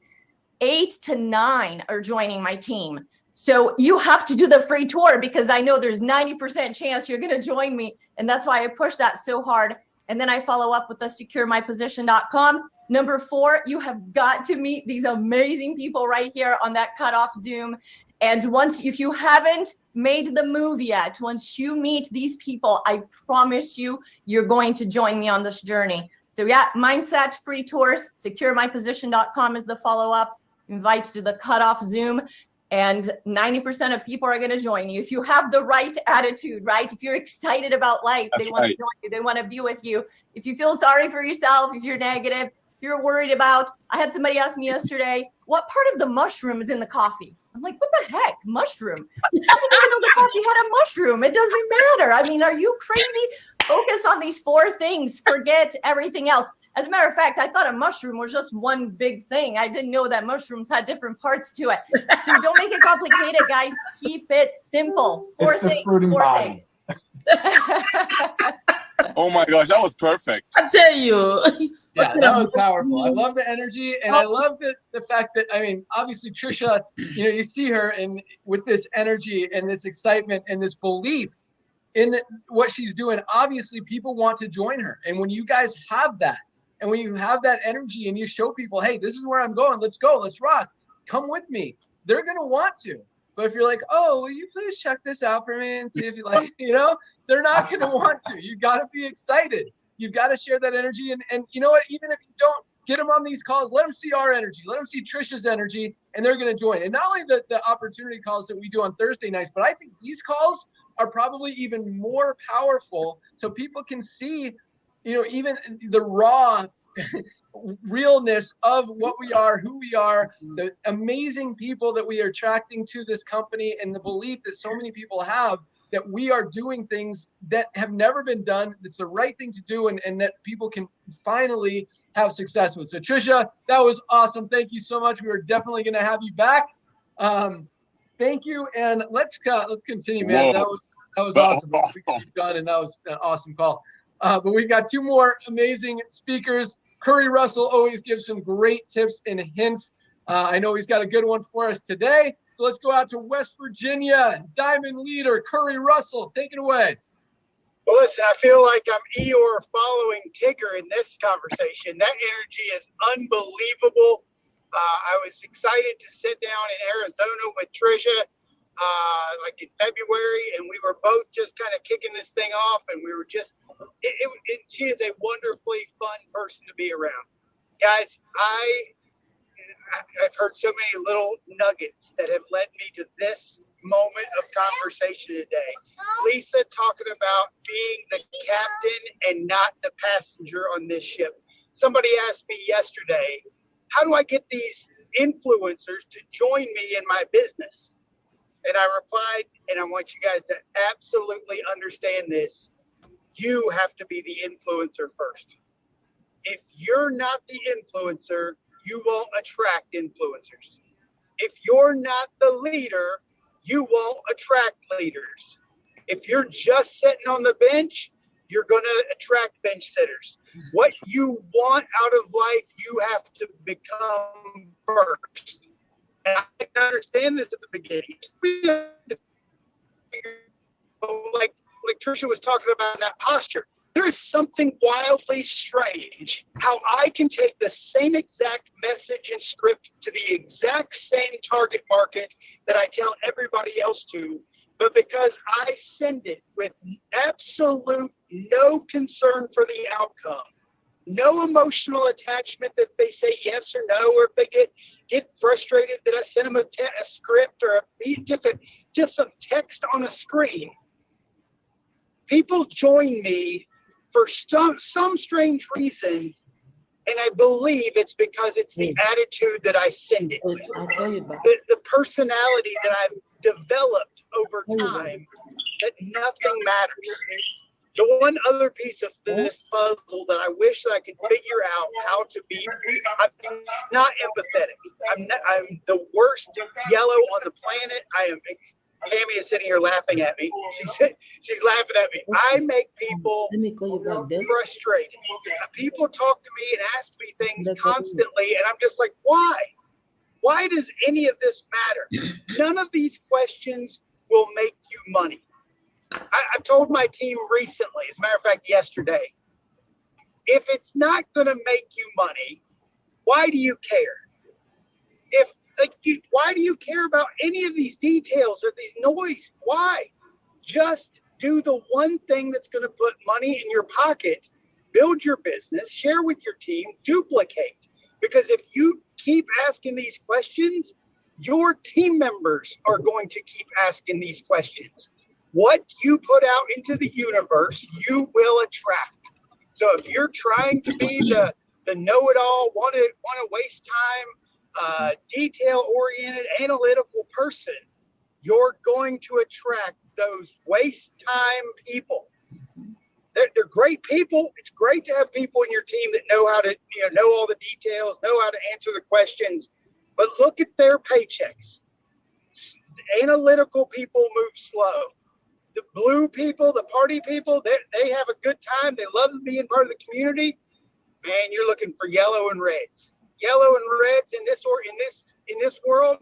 8 to 9 are joining my team. So you have to do the free tour, because I know there's 90% chance you're going to join me. And that's why I push that so hard. And then I follow up with the SecureMyPosition.com. Number 4, you have got to meet these amazing people right here on that cutoff Zoom. And if you haven't made the move yet, once you meet these people, I promise you, you're going to join me on this journey. So yeah, mindset, free tours, SecureMyPosition.com is the follow-up. Invite to the cutoff Zoom. And 90% of people are going to join you. If you have the right attitude, right? If you're excited about life, they want to join you. They want to be with you. If you feel sorry for yourself, if you're negative, if you're worried about, I had somebody ask me yesterday, what part of the mushroom is in the coffee? I'm like, what the heck? Mushroom? I didn't even know the coffee had a mushroom. It doesn't matter. I mean, are you crazy? Focus on these 4 things. Forget everything else. As a matter of fact, I thought a mushroom was just one big thing. I didn't know that mushrooms had different parts to it. So don't make it complicated, guys. Keep it simple. 4 things. Fruiting body. Oh my gosh, that was perfect. I tell you. Yeah, that was powerful. I love the energy, and I love the fact that, I mean, obviously Trisha, you see her and with this energy and this excitement and this belief in what she's doing. Obviously, people want to join her, and when you guys have that, and when you have that energy and you show people, hey, this is where I'm going, let's go, let's rock, come with me, they're gonna want to. But if you're like, oh, will you please check this out for me and see if you like, they're not gonna want to. You gotta be excited. You've got to share that energy. And you know what? Even if you don't get them on these calls, let them see our energy. Let them see Trisha's energy, and they're going to join. And not only the opportunity calls that we do on Thursday nights, but I think these calls are probably even more powerful, so people can see, even the raw realness of what we are, who we are, the amazing people that we are attracting to this company, and the belief that so many people have that we are doing things that have never been done. It's the right thing to do, and that people can finally have success with. So Trisha, that was awesome. Thank you so much. We are definitely going to have you back. Thank you. And let's continue, man. Whoa. That was awesome. We keep going, and that was an awesome call. But we've got 2 more amazing speakers. Curry Russell always gives some great tips and hints. I know he's got a good one for us today. So let's go out to West Virginia. Diamond leader Curry Russell, take it away. Well, listen, I feel like I'm Eeyore following Tigger in this conversation. That energy is unbelievable. I was excited to sit down in Arizona with Trisha like in February, and we were both just kind of kicking this thing off, and we were just, she is a wonderfully fun person to be around. Guys, I've heard so many little nuggets that have led me to this moment of conversation today. Lisa talking about being the captain and not the passenger on this ship. Somebody asked me yesterday, how do I get these influencers to join me in my business? And I replied, and I want you guys to absolutely understand this, you have to be the influencer first. If you're not the influencer, you won't attract influencers. If you're not the leader, you won't attract leaders. If you're just sitting on the bench, you're going to attract bench sitters. What you want out of life, you have to become first. And I didn't understand this at the beginning. Like Tricia was talking about in that posture. There is something wildly strange how I can take the same exact message and script to the exact same target market that I tell everybody else to, but because I send it with absolute no concern for the outcome, no emotional attachment that they say yes or no, or if they get frustrated that I send them a script or just some text on a screen. People join me for some strange reason, and I believe it's because it's the attitude that I send it with, the personality that I've developed over time, that nothing matters. The one other piece of this puzzle that I wish that I could figure out how to be, I'm not empathetic. I'm the worst yellow on the planet. Tammy is sitting here laughing at me. She's laughing at me. I make people frustrated. People talk to me and ask me things constantly, and I'm just like, why? Why does any of this matter? None of these questions will make you money. I've told my team recently, as a matter of fact, yesterday, if it's not going to make you money, why do you care? Why do you care about any of these details or these noise? Why? Just do the one thing that's going to put money in your pocket, build your business, share with your team, duplicate. Because if you keep asking these questions, your team members are going to keep asking these questions. What you put out into the universe, you will attract. So if you're trying to be the know-it-all, want to waste time, detail-oriented, analytical person, you're going to attract those waste time people. They're great people. It's great to have people in your team that know how to, know all the details, know how to answer the questions. But look at their paychecks. Analytical people move slow. The blue people, the party people, they have a good time. They love being part of the community. Man, you're looking for yellow and reds. Yellow and reds in this world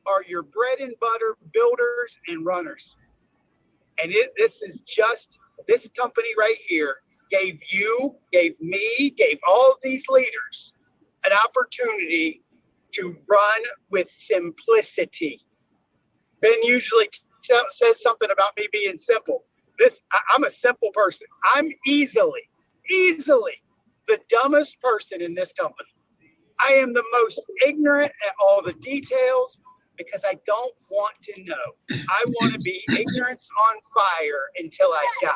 are your bread and butter builders and runners. And this company right here gave me, gave all of these leaders an opportunity to run with simplicity. Ben usually says something about me being simple. I'm a simple person. I'm easily the dumbest person in this company. I am the most ignorant at all the details because I don't want to know. I want to be ignorance on fire until I die.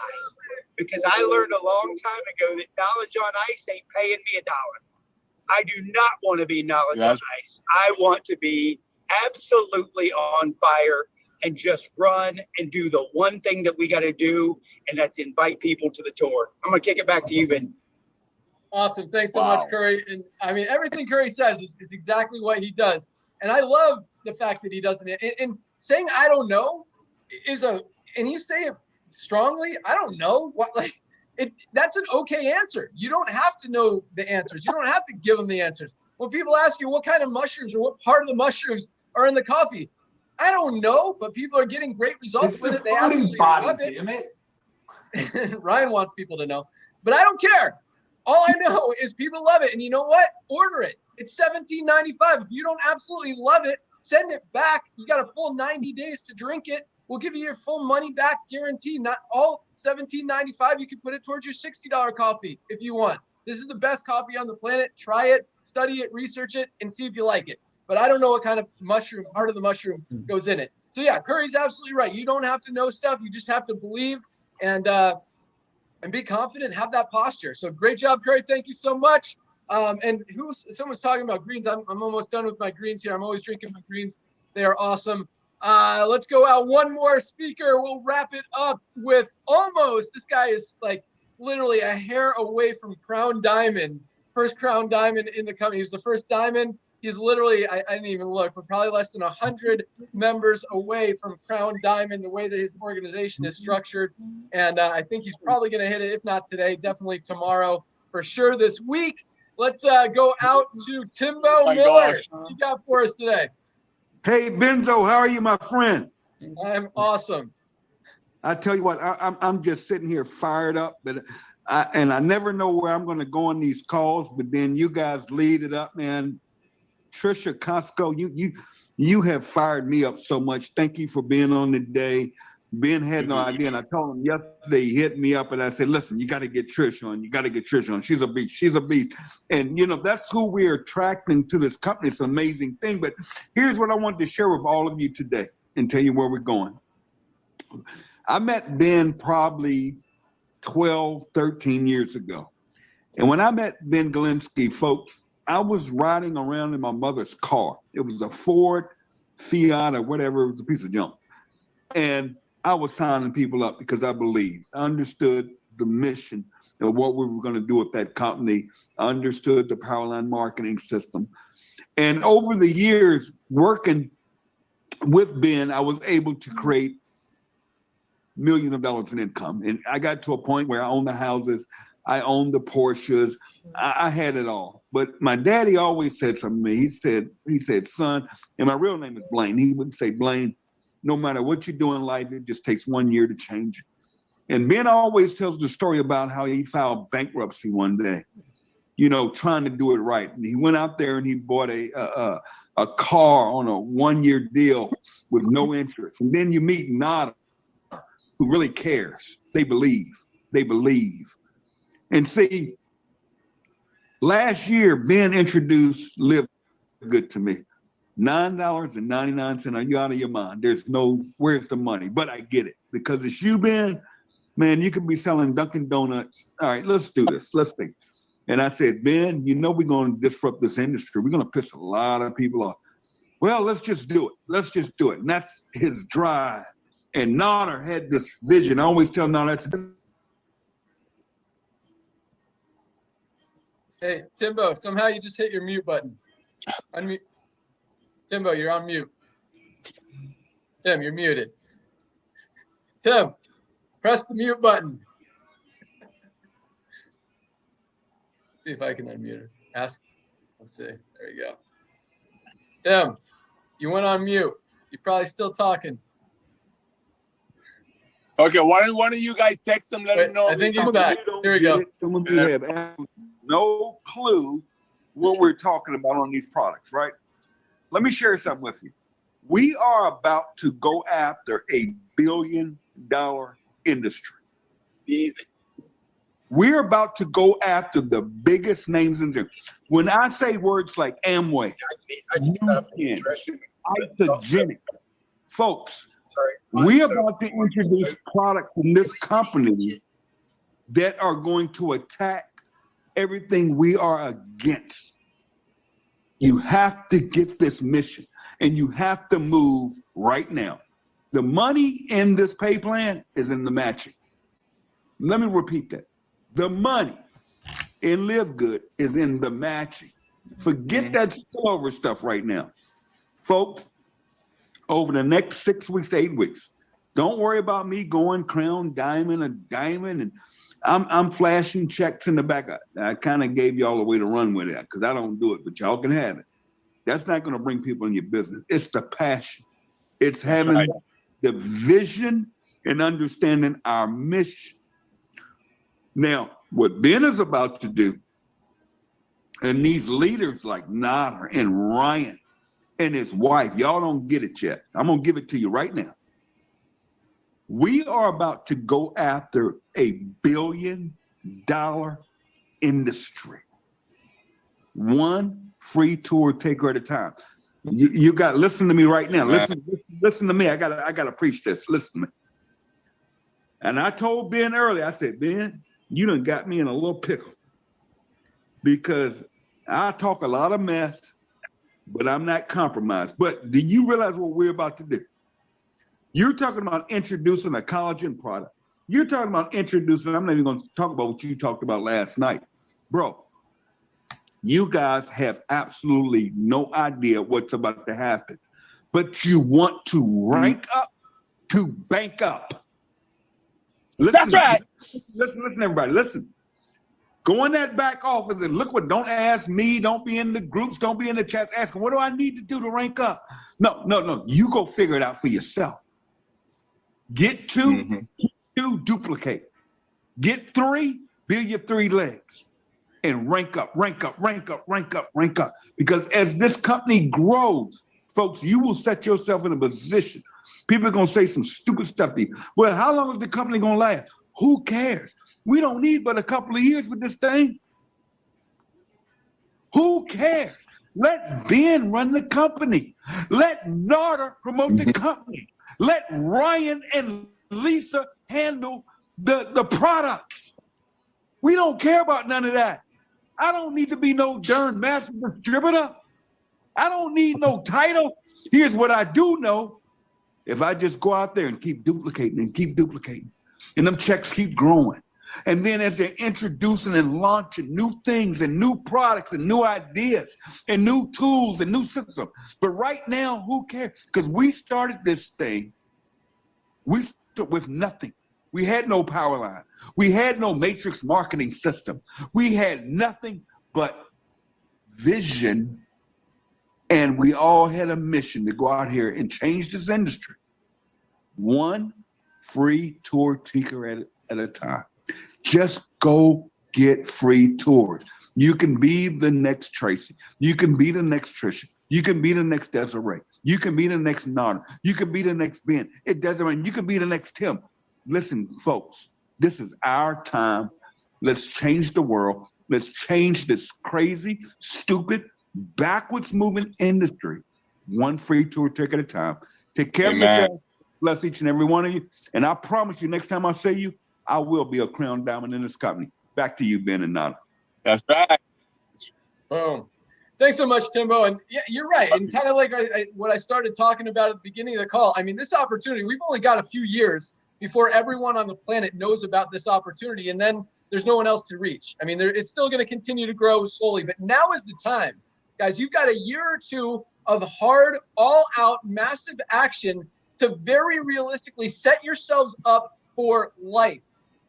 Because I learned a long time ago that knowledge on ice ain't paying me $1. I do not want to be knowledge on ice. I want to be absolutely on fire and just run and do the one thing that we got to do, and that's invite people to the tour. I'm going to kick it back to you, Ben. Awesome. Thanks so much, Curry. And I mean, everything Curry says is exactly what he does. And I love the fact that he doesn't. And saying I don't know and you say it strongly, I don't know what, that's an okay answer. You don't have to know the answers. You don't have to give them the answers. When people ask you what kind of mushrooms or what part of the mushrooms are in the coffee, I don't know, but people are getting great results with it. They absolutely love it. Ryan wants people to know, but I don't care. All I know is people love it. And you know what? Order it. It's $17.95. If you don't absolutely love it, send it back. You got a full 90 days to drink it. We'll give you your full money back guarantee. Not all $17.95. You can put it towards your $60 coffee if you want. This is the best coffee on the planet. Try it, study it, research it, and see if you like it. But I don't know what kind of mushroom, part of the mushroom goes in it. So yeah, Curry's absolutely right. You don't have to know stuff. You just have to believe and be confident, have that posture. So great job, Curry. Thank you so much. And someone's talking about greens. I'm almost done with my greens here. I'm always drinking my greens. They are awesome. Let's go out. One more speaker. We'll wrap it up with almost. This guy is like literally a hair away from Crown Diamond. First Crown Diamond in the company. He was the first diamond. He's literally, I didn't even look, but probably less than 100 members away from Crown Diamond, the way that his organization is structured. And I think he's probably going to hit it, if not today, definitely tomorrow, for sure this week. Let's go out to Timbo Miller. What you got for us today? Hey, Benzo, how are you, my friend? I'm awesome. I tell you what, I'm just sitting here fired up, but I never know where I'm going to go on these calls, but then you guys lead it up, man. Trisha Costco, you have fired me up so much. Thank you for being on today. Ben had no idea, and I told him yesterday, he hit me up, and I said, listen, you got to get Trisha on. You got to get Trisha on. She's a beast. She's a beast. And, you know, that's who we're attracting to this company. It's an amazing thing. But here's what I wanted to share with all of you today and tell you where we're going. I met Ben probably 12, 13 years ago. And when I met Ben Galinsky, folks, I was riding around in my mother's car. It was a Ford Fiat or whatever. It was a piece of junk. And I was signing people up because I believed. I understood the mission of what we were going to do with that company. I understood the Powerline marketing system. And over the years working with Ben, I was able to create millions of dollars in income. And I got to a point where I owned the houses, I owned the Porsches, I had it all. But my daddy always said something to me. He said, son, and my real name is Blaine. He would say, Blaine, no matter what you do in life, it just takes 1 year to change it. And Ben always tells the story about how he filed bankruptcy one day, you know, trying to do it right. And he went out there and he bought a car on a 1 year deal with no interest. And then you meet Nada, who really cares. They believe. And see, last year, Ben introduced LiveGood to me. $9.99. Are you out of your mind? There's no, where's the money? But I get it because it's you, Ben. Man, you could be selling Dunkin' Donuts. All right, let's do this. Let's think. And I said, Ben, you know we're going to disrupt this industry. We're going to piss a lot of people off. Well, let's just do it. Let's just do it. And that's his drive. And Nada had this vision. I always tell Nada, Hey, Timbo, somehow you just hit your mute button. Unmute. Timbo, you're on mute. Tim, you're muted. Tim, press the mute button. See if I can unmute her. Ask. Let's see. There we go. Tim, you went on mute. You're probably still talking. Okay, why don't you guys text him, let him know? I think he's back. Here we go. Some of you have absolutely no clue what we're talking about on these products, right? Let me share something with you. We are about to go after $1 billion industry. Easy. We're about to go after the biggest names in there. When I say words like Amway, Isogenic, folks, we're about to introduce products in this company that are going to attack everything we are against. You have to get this mission and you have to move right now. The money in this pay plan is in the matching. Let me repeat that. The money in LiveGood is in the matching. Forget that spillover stuff right now. Folks, over the next 6 weeks to 8 weeks, don't worry about me going Crown Diamond and I'm flashing checks in the back. I kind of gave y'all a way to run with that because I don't do it, but y'all can have it. That's not going to bring people in your business. It's the passion. It's having the vision and understanding our mission. Now, what Ben is about to do, and these leaders like Nada and Ryan and his wife, y'all don't get it yet. I'm going to give it to you right now. We are about to go after $1 billion industry. One free tour taker at a time. You got, listen to me right now. Listen to me. I gotta preach this. Listen to me. And I told Ben earlier, I said, Ben, you done got me in a little pickle because I talk a lot of mess, but I'm not compromised. But do you realize what we're about to do? You're talking about introducing a collagen product. You're talking about introducing, I'm not even going to talk about what you talked about last night. Bro, You guys have absolutely no idea what's about to happen, but you want to rank up to bank up. Listen, That's right. listen, everybody, listen. Go in that back office and look what, don't ask me, don't be in the groups, don't be in the chats asking, what do I need to do to rank up? No, you go figure it out for yourself. Get two, duplicate. Get three, build your 3 legs and rank up. Because as this company grows, folks, you will set yourself in a position. People are gonna say some stupid stuff to you. Well, how long is the company gonna last? Who cares? We don't need but a couple of years with this thing. Who cares? Let Ben run the company. Let Narda promote the company. Let Ryan and Lisa handle the products. We don't care about none of that. I don't need to be no darn master distributor. I don't need no title. Here's what I do know. If I just go out there and keep duplicating, and them checks keep growing. And then as they're introducing and launching new things and new products and new ideas and new tools and new systems. But right now, who cares? Because we started this thing, we started with nothing. We had no power line. We had no matrix marketing system. We had nothing but vision. And we all had a mission to go out here and change this industry. One free tour ticker at a time. Just go get free tours. You can be the next Tracy. You can be the next Trisha. You can be the next Desiree. You can be the next Nana. You can be the next Ben. It doesn't matter. You can be the next Tim. Listen, folks, this is our time. Let's change the world. Let's change this crazy, stupid, backwards moving industry. One free tour ticket at a time. Take care of yourself. Bless each and every one of you. And I promise you, next time I say you, I will be a crown diamond in this company. Back to you, Ben and Nana. That's right. Boom. Thanks so much, Timbo. And yeah, you're right. And kind of like what I started talking about at the beginning of the call, I mean, this opportunity, we've only got a few years before everyone on the planet knows about this opportunity. And then there's no one else to reach. I mean, it's still going to continue to grow slowly. But now is the time. Guys, you've got a year or two of hard, all-out, massive action to very realistically set yourselves up for life.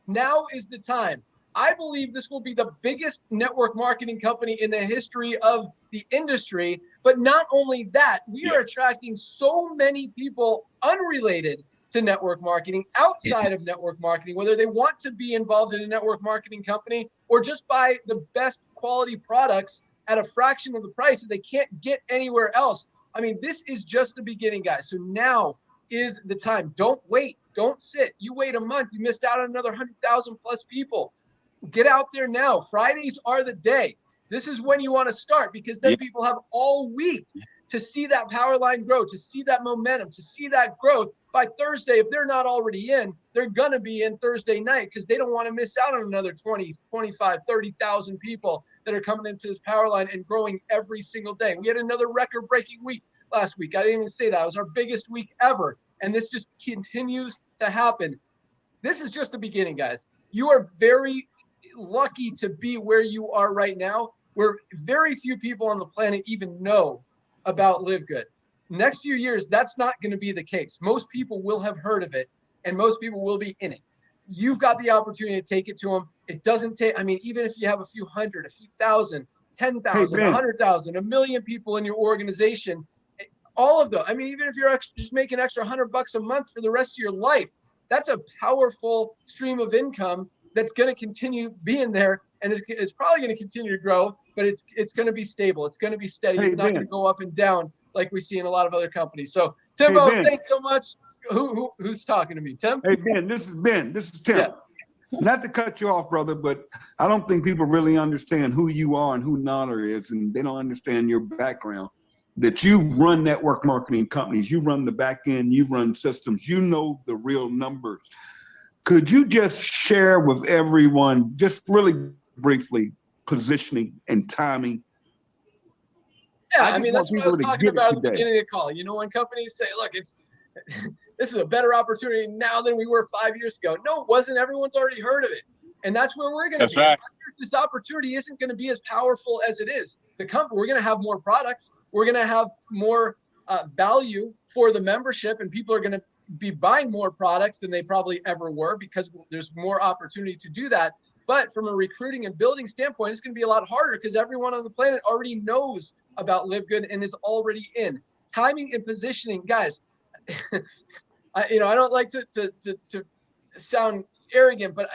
Now is the time. I believe this will be the biggest network marketing company in the history of the industry. But not only that, we are attracting so many people unrelated to network marketing, outside of network marketing, whether they want to be involved in a network marketing company or just buy the best quality products at a fraction of the price that they can't get anywhere else. I mean, this is just the beginning, guys. So now is the time. Don't wait. Don't sit. You wait a month, you missed out on another 100,000 plus people. Get out there now. Fridays are the day. This is when you want to start, because then people have all week to see that power line grow, to see that momentum, to see that growth. By Thursday, if they're not already in, they're going to be in Thursday night, because they don't want to miss out on another 20, 25, 30,000 people that are coming into this power line and growing every single day. We had another record-breaking week last week. I didn't even say that. It was our biggest week ever. And this just continues to happen. This is just the beginning, guys. You are very lucky to be where you are right now, where very few people on the planet even know about LiveGood. Next few years, that's not going to be the case. Most people will have heard of it, and most people will be in it. You've got the opportunity to take it to them. It doesn't take, I mean, even if you have a few hundred, a few thousand, 10,000, 100,000, 1 million people in your organization, all of them. I mean, even if you're just making extra $100 a month for the rest of your life, that's a powerful stream of income that's going to continue being there, and it's probably going to continue to grow, but it's going to be stable. It's going to be steady. It's not going to go up and down like we see in a lot of other companies. So, Timbo, thanks so much. Who's talking to me, Tim? Hey, Ben, this is Ben. This is Tim. Yeah. Not to cut you off, brother, but I don't think people really understand who you are and who Nana is, and they don't understand your background. That you've run network marketing companies, you run the back end, you run systems, you know the real numbers. Could you just share with everyone, just really briefly, positioning and timing? Yeah, I mean, that's what I was talking about at the beginning of the call. You know, when companies say, look, this is a better opportunity now than we were 5 years ago. No, it wasn't. Everyone's already heard of it. And that's where we're going to be. Right. this opportunity isn't going to be as powerful as it is. We're going to have more products. We're going to have more value for the membership, and people are going to be buying more products than they probably ever were because there's more opportunity to do that. But from a recruiting and building standpoint, it's going to be a lot harder because everyone on the planet already knows about LiveGood and is already in. Timing and positioning, guys. I don't like to sound arrogant, but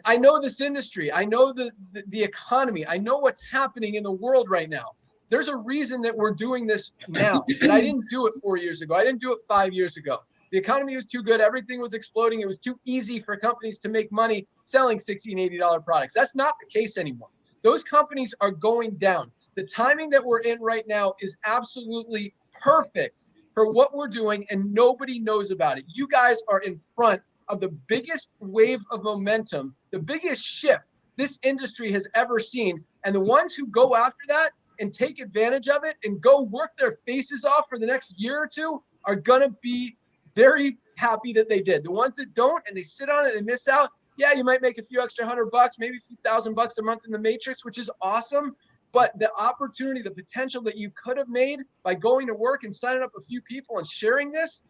I know this industry. I know the economy. I know what's happening in the world right now. There's a reason that we're doing this now. And I didn't do it 4 years ago. I didn't do it 5 years ago. The economy was too good. Everything was exploding. It was too easy for companies to make money selling $60 and $80 products. That's not the case anymore. Those companies are going down. The timing that we're in right now is absolutely perfect for what we're doing, and nobody knows about it. You guys are in front of the biggest wave of momentum, the biggest shift this industry has ever seen. And the ones who go after that and take advantage of it and go work their faces off for the next year or two are going to be very happy that they did. The ones that don't and they sit on it and miss out, yeah, you might make a few extra $100, maybe a few $1,000 a month in the matrix, which is awesome. But the opportunity, the potential that you could have made by going to work and signing up a few people and sharing this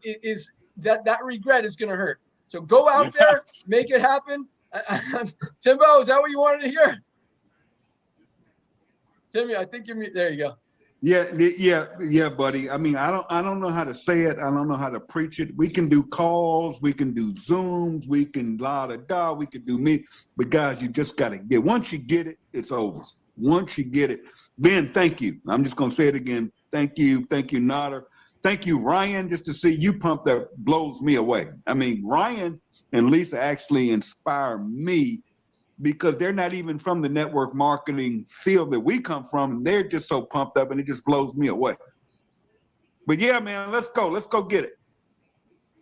is that regret is going to hurt. So go out there, make it happen. Timbo, is that what you wanted to hear? Timmy, I think you're there. You go. Yeah, buddy. I mean, I don't know how to say it. I don't know how to preach it. We can do calls, we can do Zooms, we can we can do meet. But guys, you just got to get. Once you get it, it's over. Once you get it, Ben, thank you. I'm just gonna say it again. Thank you, Nader. Thank you, Ryan. Just to see you pump that blows me away. I mean, Ryan and Lisa actually inspire me, because they're not even from the network marketing field that we come from. And they're just so pumped up, and it just blows me away. But yeah, man, let's go get it.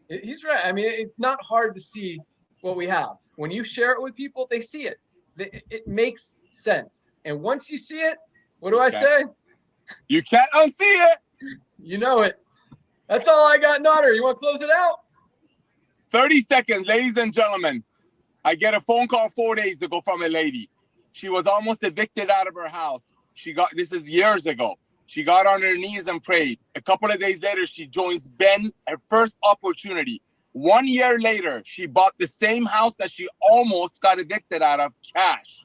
He's right. I mean, it's not hard to see what we have. When you share it with people, they see it. It makes sense. And once you see it, what do I say? You can't unsee it. You know it. That's all I got, Nader. You want to close it out? 30 seconds, ladies and gentlemen. I get a phone call 4 days ago from a lady. She was almost evicted out of her house. This is years ago. She got on her knees and prayed. A couple of days later, she joins Ben, her first opportunity. 1 year later, she bought the same house that she almost got evicted out of, cash.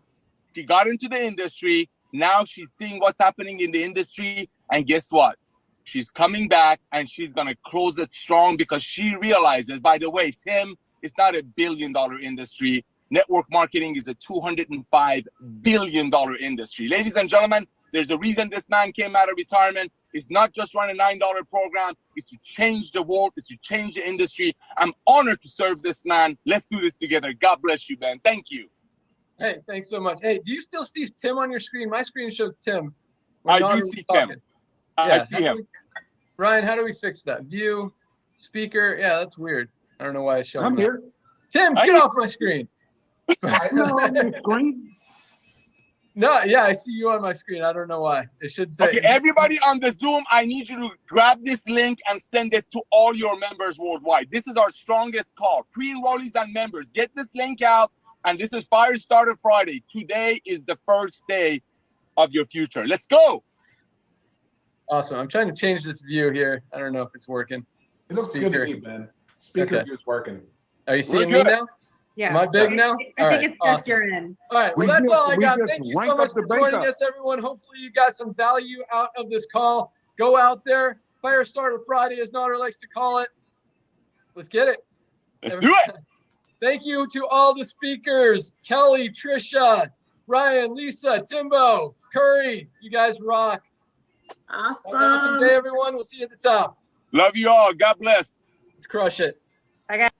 She got into the industry. Now she's seeing what's happening in the industry. And guess what? She's coming back and she's going to close it strong, because she realizes, by the way, Tim, it's not $1 billion industry. Network marketing is a $205 billion industry. Ladies and gentlemen, there's a reason this man came out of retirement. It's not just run a $9 program. It's to change the world. It's to change the industry. I'm honored to serve this man. Let's do this together. God bless you, Ben. Thank you. Hey, thanks so much. Hey, do you still see Tim on your screen? My screen shows Tim. I do see Tim. I see him. Ryan, how do we fix that? View, speaker. Yeah, that's weird. I don't know why it's showing. I'm here. Tim, get off my screen. No, yeah, I see you on my screen. I don't know why. It should say. Okay, everybody on the Zoom, I need you to grab this link and send it to all your members worldwide. This is our strongest call. Pre-enrollees and members, get this link out. And this is Fire Starter Friday. Today is the first day of your future. Let's go. Awesome. I'm trying to change this view here. I don't know if it's working. It looks good to me, Ben. Speaker view is working. Are you seeing me now? Yeah. Am I big now? I think it's just your end. All right. Well, that's all I got. Thank you so much for joining us, everyone. Hopefully you got some value out of this call. Go out there. Fire Starter Friday, as Nader likes to call it. Let's get it. Let's do it. Thank you to all the speakers, Kelly, Trisha, Ryan, Lisa, Timbo, Curry. You guys rock. Awesome. Have an awesome day, everyone. We'll see you at the top. Love you all. God bless. Let's crush it. I got